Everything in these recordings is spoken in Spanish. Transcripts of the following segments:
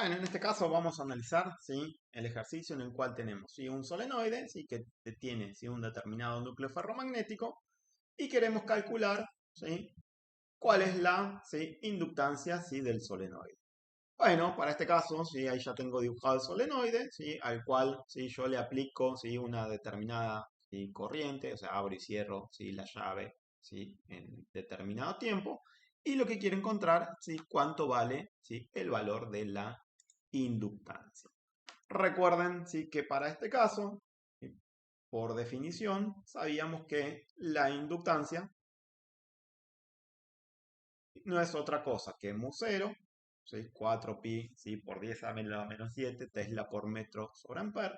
Bueno, en este caso vamos a analizar, ¿sí?, el ejercicio en el cual tenemos, ¿sí?, un solenoide, ¿sí?, que tiene, ¿sí?, un determinado núcleo ferromagnético y queremos calcular, ¿sí?, cuál es la, ¿sí?, inductancia, ¿sí?, del solenoide. Bueno, para este caso, ¿sí?, ahí ya tengo dibujado el solenoide, ¿sí?, al cual, ¿sí?, yo le aplico, ¿sí?, una determinada, ¿sí?, corriente, o sea, abro y cierro, ¿sí?, la llave, ¿sí?, en determinado tiempo. Y lo que quiero encontrar, ¿sí?, cuánto vale, ¿sí?, el valor de la inductancia. Recuerden, ¿sí?, que para este caso, ¿sí?, por definición, sabíamos que la inductancia no es otra cosa que mu 0, ¿sí?, 4pi, ¿sí?, por 10 a la menos 7 Tesla por metro sobre ampere,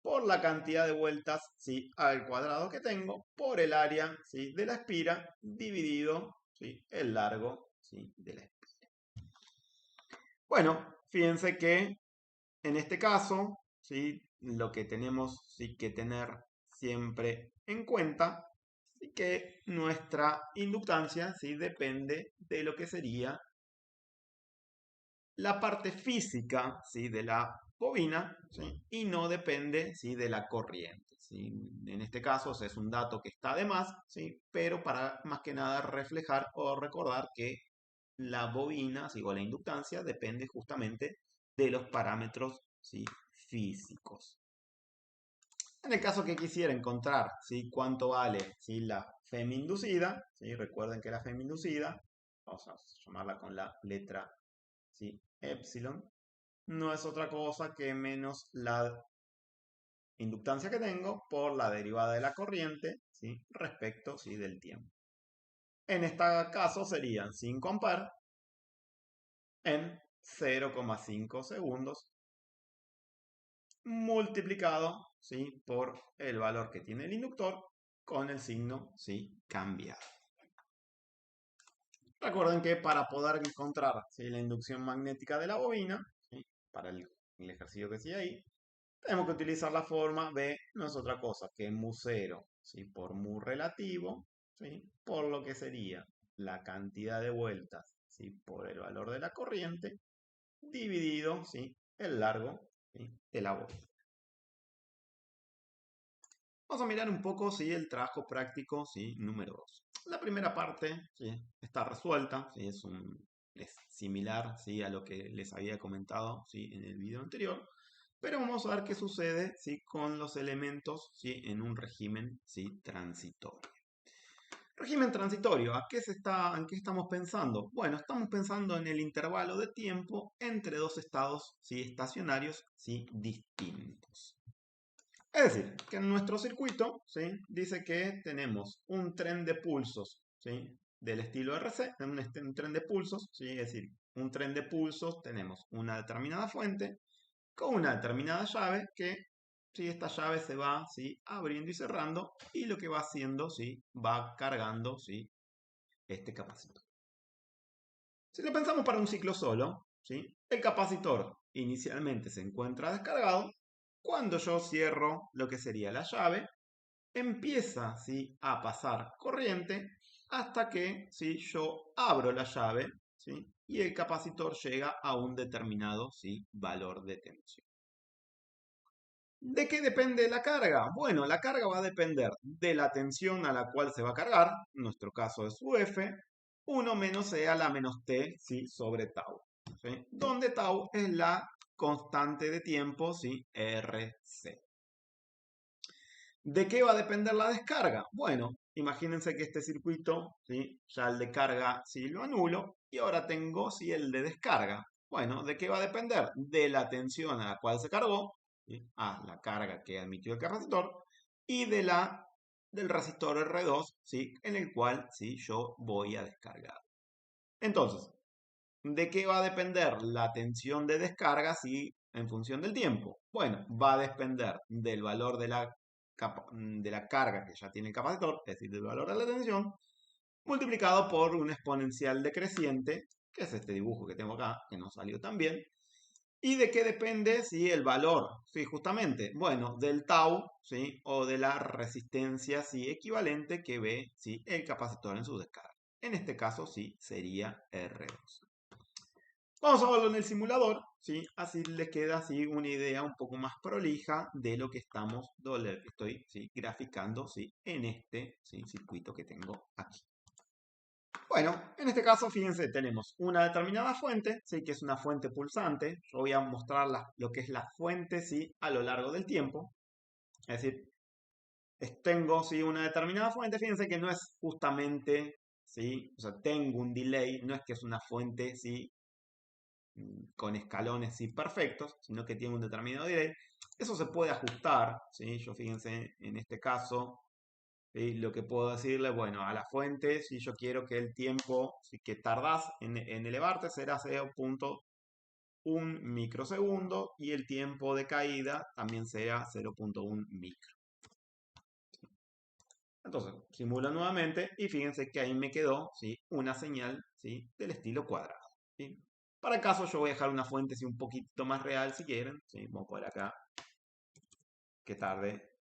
por la cantidad de vueltas, ¿sí?, al cuadrado que tengo, por el área, ¿sí?, de la espira, dividido, ¿sí?, el largo, ¿sí?, de la espira. Bueno, fíjense que en este caso, ¿sí?, lo que tenemos, ¿sí?, que tener siempre en cuenta es que nuestra inductancia, ¿sí?, depende de lo que sería la parte física, ¿sí?, de la bobina, ¿sí?, y no depende, ¿sí?, de la corriente, ¿sí? En este caso, o sea, es un dato que está de más, ¿sí?, pero para más que nada reflejar o recordar que la bobina, ¿sí?, o la inductancia depende justamente de los parámetros, ¿sí?, físicos. En el caso que quisiera encontrar, ¿sí?, cuánto vale, ¿sí?, la inducida, ¿sí?, recuerden que la inducida, vamos a llamarla con la letra, ¿sí?, epsilon, no es otra cosa que menos la inductancia que tengo por la derivada de la corriente, ¿sí?, respecto, ¿sí?, del tiempo. En este caso serían 5 amperes en 0,5 segundos multiplicado, ¿sí?, por el valor que tiene el inductor con el signo, ¿sí?, cambiado. Recuerden que para poder encontrar, ¿sí?, la inducción magnética de la bobina, ¿sí?, para el ejercicio que sigue ahí, tenemos que utilizar la forma de no es otra cosa que mu 0, ¿sí?, por mu relativo, ¿sí?, por lo que sería la cantidad de vueltas, ¿sí?, por el valor de la corriente, dividido, ¿sí?, el largo, ¿sí?, de la bobina. Vamos a mirar un poco, ¿sí?, el trabajo práctico, ¿sí?, número 2. La primera parte, ¿sí?, está resuelta, ¿sí?, es similar, ¿sí?, a lo que les había comentado, ¿sí?, en el video anterior, pero vamos a ver qué sucede, ¿sí?, con los elementos, ¿sí?, en un régimen, ¿sí?, transitorio. Régimen transitorio, ¿en qué estamos pensando? Bueno, estamos pensando en el intervalo de tiempo entre dos estados, ¿sí?, estacionarios, ¿sí?, distintos. Es decir, que en nuestro circuito, ¿sí?, dice que tenemos un tren de pulsos, ¿sí?, del estilo RC, un tren de pulsos, ¿sí?, es decir, un tren de pulsos tenemos una determinada fuente con una determinada llave que, ¿sí?, esta llave se va, ¿sí?, abriendo y cerrando y lo que va haciendo, ¿sí?, va cargando, ¿sí?, este capacitor. Si lo pensamos para un ciclo solo, ¿sí?, el capacitor inicialmente se encuentra descargado. Cuando yo cierro lo que sería la llave, empieza, ¿sí?, a pasar corriente hasta que, ¿sí?, yo abro la llave, ¿sí?, y el capacitor llega a un determinado, ¿sí?, valor de tensión. ¿De qué depende la carga? Bueno, la carga va a depender de la tensión a la cual se va a cargar, en nuestro caso es UF, 1 menos E a la menos T, ¿sí?, sobre tau, ¿sí?, donde tau es la constante de tiempo, ¿sí?, RC. ¿De qué va a depender la descarga? Bueno, imagínense que este circuito, ¿sí?, ya el de carga, ¿sí?, lo anulo y ahora tengo, ¿sí?, el de descarga. Bueno, ¿de qué va a depender? De la tensión a la cual se cargó, ¿sí?, la carga que admitió el capacitor, y del resistor R2, ¿sí?, en el cual, ¿sí?, yo voy a descargar. Entonces, ¿de qué va a depender la tensión de descarga, ¿sí?, en función del tiempo? Bueno, va a depender del valor de la carga que ya tiene el capacitor, es decir, del valor de la tensión, multiplicado por un exponencial decreciente, que es este dibujo que tengo acá, que no salió tan bien. ¿Y de qué depende, sí, el valor? Sí, justamente, bueno, del tau, ¿sí?, o de la resistencia, sí, equivalente que ve, sí, el capacitor en su descarga. En este caso, sí, sería R2. Vamos a verlo en el simulador, ¿sí? Así les queda así una idea un poco más prolija de lo que estoy ¿sí? graficando ¿sí? en este ¿sí? circuito que tengo aquí. Bueno, en este caso, fíjense, tenemos una determinada fuente, ¿sí? Que es una fuente pulsante. Yo voy a mostrar lo que es la fuente ¿sí? a lo largo del tiempo. Es decir, tengo ¿sí? una determinada fuente, fíjense que no es justamente, ¿sí? O sea, tengo un delay, no es que es una fuente ¿sí? con escalones ¿sí? perfectos, sino que tiene un determinado delay. Eso se puede ajustar, ¿sí? Yo fíjense, en este caso, ¿sí? Lo que puedo decirle, bueno, a la fuente, si yo quiero que el tiempo que tardás en elevarte será 0.1 microsegundo y el tiempo de caída también será 0.1 micro. Entonces, simulo nuevamente y fíjense que ahí me quedó ¿sí? una señal ¿sí? del estilo cuadrado. ¿sí? Para el caso yo voy a dejar una fuente ¿sí? un poquito más real si quieren. ¿sí? Vamos a poner acá que tarde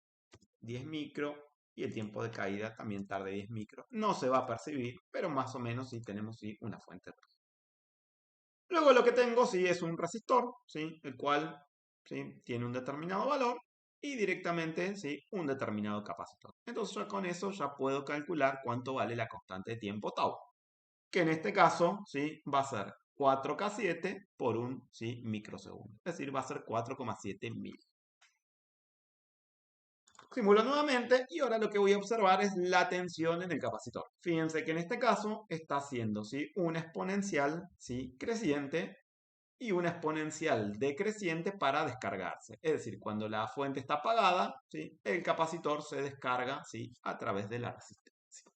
10 micro y el tiempo de caída también tarde 10 micro. No se va a percibir, pero más o menos sí tenemos ¿sí? una fuente. Luego lo que tengo sí es un resistor, ¿sí? El cual ¿sí? tiene un determinado valor y directamente ¿sí? un determinado capacitor. Entonces ya con eso ya puedo calcular cuánto vale la constante de tiempo tau, que en este caso ¿sí? va a ser 4K7 por un ¿sí? microsegundo. Es decir, va a ser 4,7 mil. Simulo nuevamente y ahora lo que voy a observar es la tensión en el capacitor. Fíjense que en este caso está haciendo ¿sí? una exponencial ¿sí? creciente y una exponencial decreciente para descargarse. Es decir, cuando la fuente está apagada, ¿sí? el capacitor se descarga ¿sí? a través de la resistencia.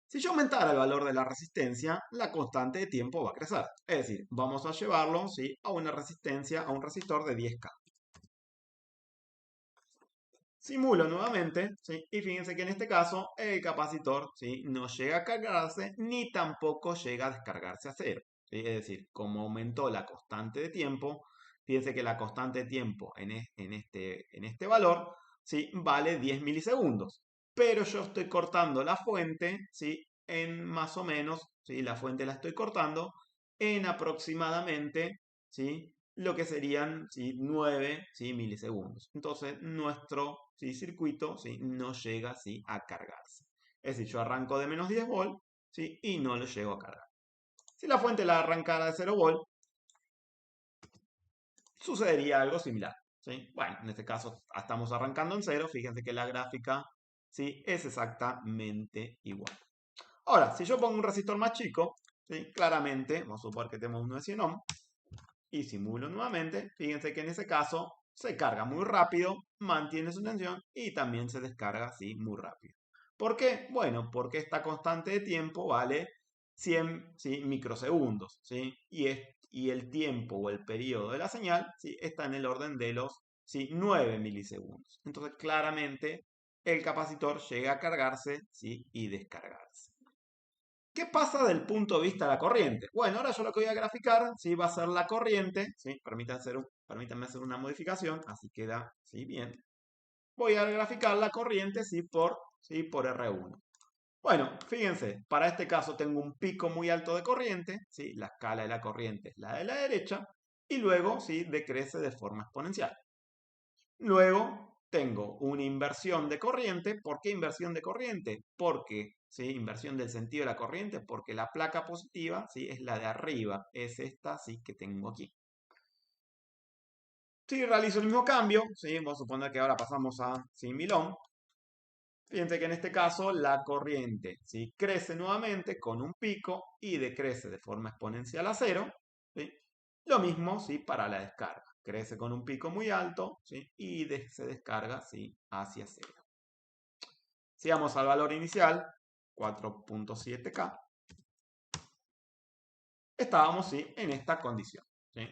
Si yo aumentara el valor de la resistencia, la constante de tiempo va a crecer. Es decir, vamos a llevarlo ¿sí? a una resistencia, a un resistor de 10K. Simulo nuevamente, ¿sí? Y fíjense que en este caso el capacitor ¿sí? no llega a cargarse ni tampoco llega a descargarse a cero. ¿sí? Es decir, como aumentó la constante de tiempo, fíjense que la constante de tiempo en este valor ¿sí? vale 10 milisegundos. Pero yo estoy cortando la fuente ¿sí? en más o menos, ¿sí? la fuente la estoy cortando en aproximadamente ¿sí? lo que serían ¿sí? 9 ¿sí? milisegundos. Entonces nuestro ¿sí? circuito ¿sí? no llega ¿sí? a cargarse. Es decir, yo arranco de menos 10 volt ¿sí? y no lo llego a cargar. Si la fuente la arrancara de 0 volt, sucedería algo similar. ¿sí? Bueno, en este caso estamos arrancando en 0. Fíjense que la gráfica ¿sí? es exactamente igual. Ahora, si yo pongo un resistor más chico, ¿sí? claramente, vamos a suponer que tenemos uno de 100 ohm, y simulo nuevamente, fíjense que en ese caso se carga muy rápido, mantiene su tensión y también se descarga así muy rápido. ¿Por qué? Bueno, porque esta constante de tiempo vale 100 ¿sí? microsegundos, ¿sí? Y el tiempo o el periodo de la señal ¿sí? está en el orden de los ¿sí? 9 milisegundos. Entonces, claramente, el capacitor llega a cargarse ¿sí? y descargarse. ¿Qué pasa del punto de vista de la corriente? Bueno, ahora yo lo que voy a graficar, ¿sí? Va a ser la corriente, ¿sí? Permítanme hacer una modificación, así queda, ¿sí? Bien. Voy a graficar la corriente, ¿sí? Por R1. Bueno, fíjense, para este caso tengo un pico muy alto de corriente, ¿sí? La escala de la corriente es la de la derecha, y luego, ¿sí? Decrece de forma exponencial. Luego tengo una inversión de corriente. ¿Por qué inversión de corriente? Porque, ¿sí? Inversión del sentido de la corriente, porque la placa positiva, ¿sí? Es la de arriba, es esta, ¿sí? Que tengo aquí. Si realizo el mismo cambio, ¿sí? Vamos a suponer que ahora pasamos a 1000 ohm. Fíjense que en este caso la corriente ¿sí? crece nuevamente con un pico y decrece de forma exponencial a 0. ¿sí? Lo mismo ¿sí? para la descarga. Crece con un pico muy alto ¿sí? y se descarga ¿sí? hacia 0. Si vamos al valor inicial, 4.7K, estábamos ¿sí? en esta condición. ¿sí?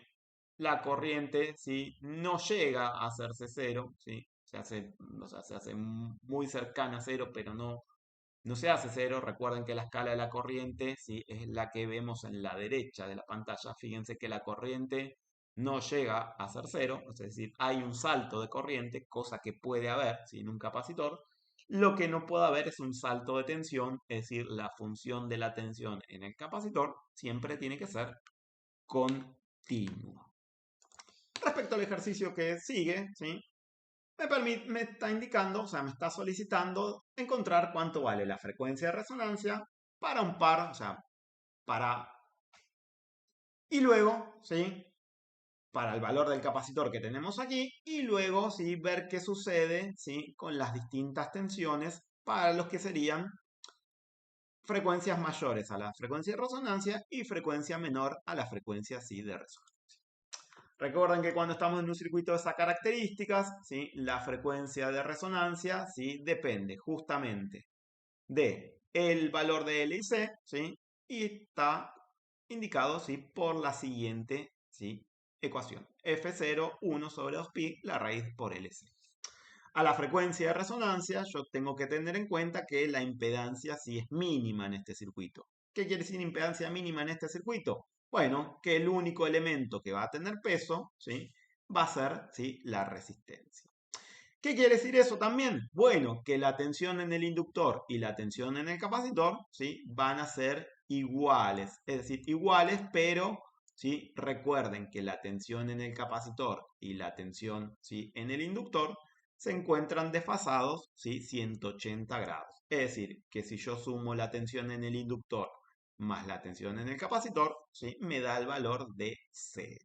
La corriente ¿sí? no llega a hacerse 0, ¿sí? se hace muy cercana a 0, pero no se hace 0. Recuerden que la escala de la corriente ¿sí? es la que vemos en la derecha de la pantalla. Fíjense que la corriente no llega a ser 0, es decir, hay un salto de corriente, cosa que puede haber ¿sí? en un capacitor, Lo que no puede haber es un salto de tensión, es decir, la función de la tensión en el capacitor siempre tiene que ser continua. Respecto al ejercicio que sigue, ¿sí? Me está indicando, o sea, me está solicitando encontrar cuánto vale la frecuencia de resonancia para un par, o sea, para... Y luego, ¿sí? Para el valor del capacitor que tenemos aquí y luego, ¿sí? Ver qué sucede, ¿sí? Con las distintas tensiones para los que serían frecuencias mayores a la frecuencia de resonancia y frecuencia menor a la frecuencia, ¿sí? De resonancia. Recuerden que cuando estamos en un circuito de esas características, ¿sí? La frecuencia de resonancia, ¿sí? Depende justamente de el valor de L y C, ¿sí? Y está indicado, ¿sí? Por la siguiente, ¿sí? Ecuación. F0, 1 sobre 2pi, la raíz por LC. A la frecuencia de resonancia, yo tengo que tener en cuenta que la impedancia sí es mínima en este circuito. ¿Qué quiere decir impedancia mínima en este circuito? Bueno, que el único elemento que va a tener peso, ¿sí? Va a ser, ¿sí? La resistencia. ¿Qué quiere decir eso también? Bueno, que la tensión en el inductor y la tensión en el capacitor, ¿sí? Van a ser iguales. Es decir, iguales, pero, ¿sí? Recuerden que la tensión en el capacitor y la tensión, ¿sí? En el inductor se encuentran desfasados, ¿sí? 180 grados. Es decir, que si yo sumo la tensión en el inductor más la tensión en el capacitor, ¿sí? Me da el valor de 0.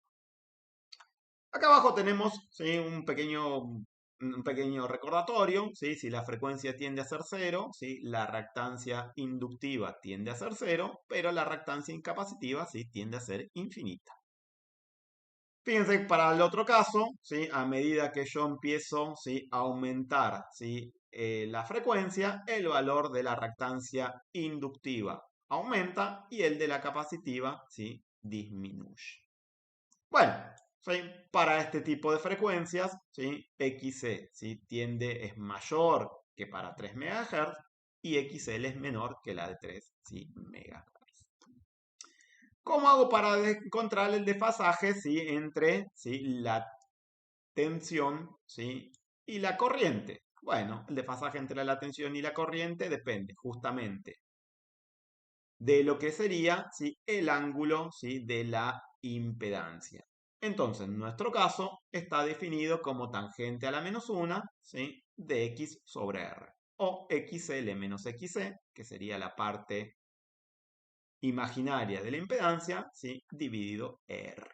Acá abajo tenemos, ¿sí? un pequeño recordatorio, ¿sí? Si la frecuencia tiende a ser 0, ¿sí? La reactancia inductiva tiende a ser 0, pero la reactancia incapacitiva, ¿sí? Tiende a ser infinita. Fíjense, para el otro caso, ¿sí? A medida que yo empiezo, ¿sí? A aumentar, ¿sí? La frecuencia, el valor de la reactancia inductiva aumenta y el de la capacitiva, ¿sí? Disminuye. Bueno, ¿sí? Para este tipo de frecuencias, ¿sí? XC, ¿sí? es mayor que para 3 MHz y XL es menor que la de 3, ¿sí? MHz. ¿Cómo hago para encontrar el desfasaje, ¿sí? Entre, ¿sí? La tensión, ¿sí? Y la corriente? Bueno, el desfasaje entre la tensión y la corriente depende justamente de lo que sería, ¿sí? El ángulo, ¿sí? De la impedancia. Entonces, en nuestro caso, está definido como tangente a la menos 1, ¿sí? De x sobre r. O xl menos xc, que sería la parte imaginaria de la impedancia, ¿sí? Dividido r.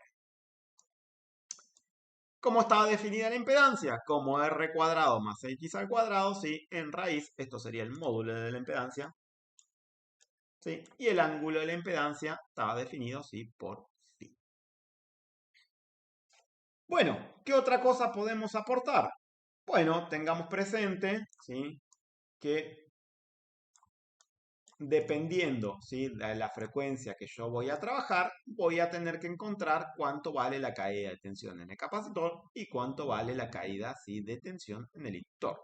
¿Cómo estaba definida la impedancia? Como r cuadrado más x al cuadrado, ¿sí? En raíz, esto sería el módulo de la impedancia, ¿sí? Y el ángulo de la impedancia estaba definido, ¿sí? Por phi. Bueno, ¿qué otra cosa podemos aportar? Bueno, tengamos presente, ¿sí? Que dependiendo, ¿sí? De la frecuencia que yo voy a trabajar, voy a tener que encontrar cuánto vale la caída de tensión en el capacitor y cuánto vale la caída, ¿sí? De tensión en el inductor.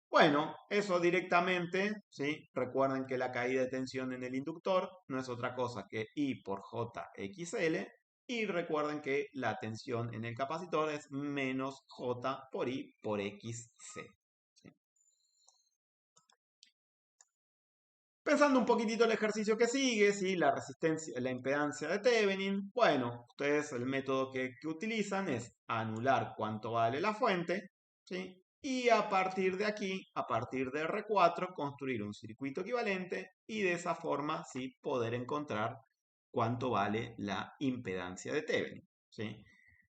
Bueno, eso directamente, ¿sí? Recuerden que la caída de tensión en el inductor no es otra cosa que I por JXL. Y recuerden que la tensión en el capacitor es menos J por I por XC. ¿Sí? Pensando un poquitito el ejercicio que sigue, ¿sí? La resistencia, la impedancia de Thevenin. Bueno, ustedes el método que utilizan es anular cuánto vale la fuente, ¿sí? Y a partir de aquí, a partir de R4, construir un circuito equivalente y de esa forma, ¿sí? Poder encontrar cuánto vale la impedancia de Thevenin, ¿sí?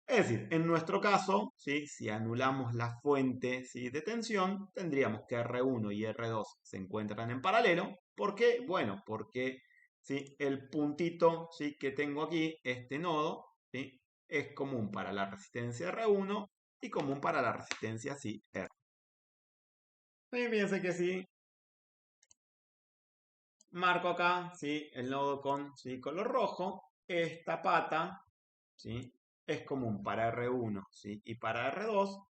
Es decir, en nuestro caso, ¿sí? Si anulamos la fuente, ¿sí? De tensión, tendríamos que R1 y R2 se encuentran en paralelo. ¿Por qué? Bueno, porque, ¿sí? El puntito, ¿sí? Que tengo aquí, este nodo, ¿sí? Es común para la resistencia R1 y común para la resistencia, ¿sí? R. Sí, fíjense que sí, marco acá, ¿sí? El nodo con, ¿sí? Color rojo, esta pata, ¿sí? Es común para R1, ¿sí? Y para R2.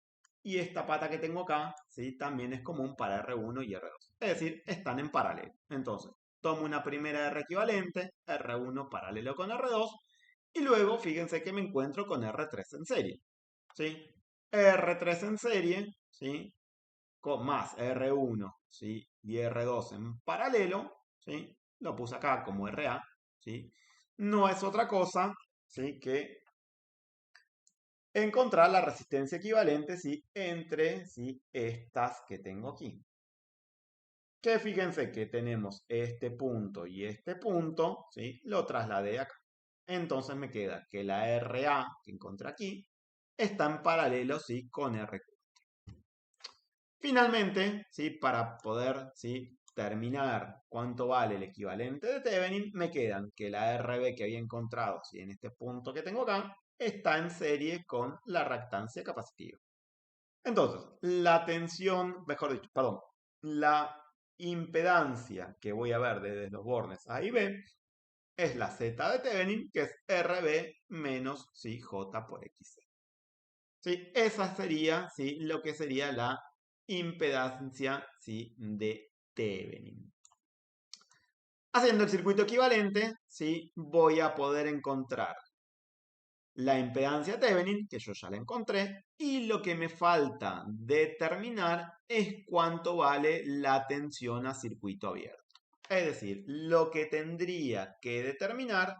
Y esta pata que tengo acá, ¿sí? También es común para R1 y R2. Es decir, están en paralelo. Entonces, tomo una primera R equivalente, R1 paralelo con R2. Y luego, fíjense que me encuentro con R3 en serie, ¿sí? R3 en serie, ¿sí? más R1, ¿sí? Y R2 en paralelo, ¿sí? Lo puse acá como RA, ¿sí? No es otra cosa, ¿sí? Que encontrar la resistencia equivalente, ¿sí? Entre, ¿sí? Estas que tengo aquí. Que fíjense que tenemos este punto y este punto, ¿sí? Lo trasladé acá. Entonces me queda que la RA que encontré aquí está en paralelo, ¿sí? Con RQ. Finalmente, ¿sí? Para poder, ¿sí? Terminar cuánto vale el equivalente de Thevenin, me quedan que la RB que había encontrado, ¿sí? En este punto que tengo acá, está en serie con la reactancia capacitiva. Entonces, la tensión, mejor dicho, perdón, la impedancia que voy a ver desde los bornes A y B es la Z de Thevenin, que es RB menos, ¿sí? J por XC. ¿Sí? Esa sería, ¿sí? Lo que sería la impedancia, ¿sí? De Thevenin. Haciendo el circuito equivalente, ¿sí? Voy a poder encontrar la impedancia Thevenin, que yo ya la encontré, y lo que me falta determinar es cuánto vale la tensión a circuito abierto. Es decir, lo que tendría que determinar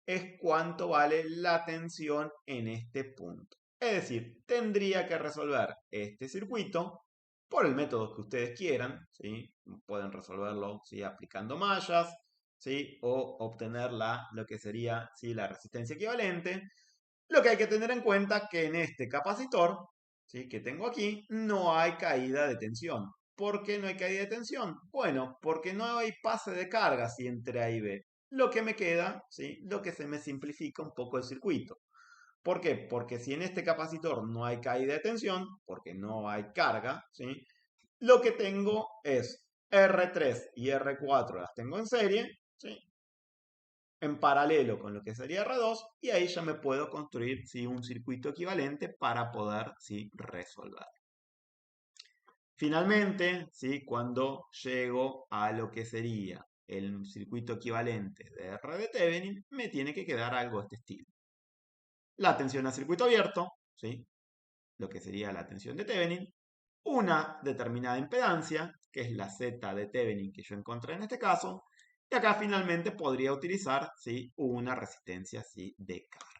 es cuánto vale la tensión en este punto. Es decir, tendría que resolver este circuito por el método que ustedes quieran, ¿sí? Pueden resolverlo, ¿sí? Aplicando mallas, ¿sí? O obtener lo que sería, ¿sí? La resistencia equivalente. Lo que hay que tener en cuenta es que en este capacitor, ¿sí? Que tengo aquí, no hay caída de tensión. ¿Por qué no hay caída de tensión? Bueno, porque no hay pase de carga si entre A y B. Lo que me queda, ¿sí? Lo que se me simplifica un poco el circuito. ¿Por qué? Porque si en este capacitor no hay caída de tensión, porque no hay carga, ¿sí? Lo que tengo es R3 y R4 las tengo en serie, ¿sí? En paralelo con lo que sería R2 y ahí ya me puedo construir, ¿sí? Un circuito equivalente para poder, ¿sí? Resolver. Finalmente, ¿sí? Cuando llego a lo que sería el circuito equivalente de R de Thevenin, me tiene que quedar algo de este estilo. La tensión a circuito abierto, ¿sí? Lo que sería la tensión de Thevenin, una determinada impedancia, que es la Z de Thevenin que yo encontré en este caso, y acá finalmente podría utilizar, ¿sí? Una resistencia, ¿sí? De carga.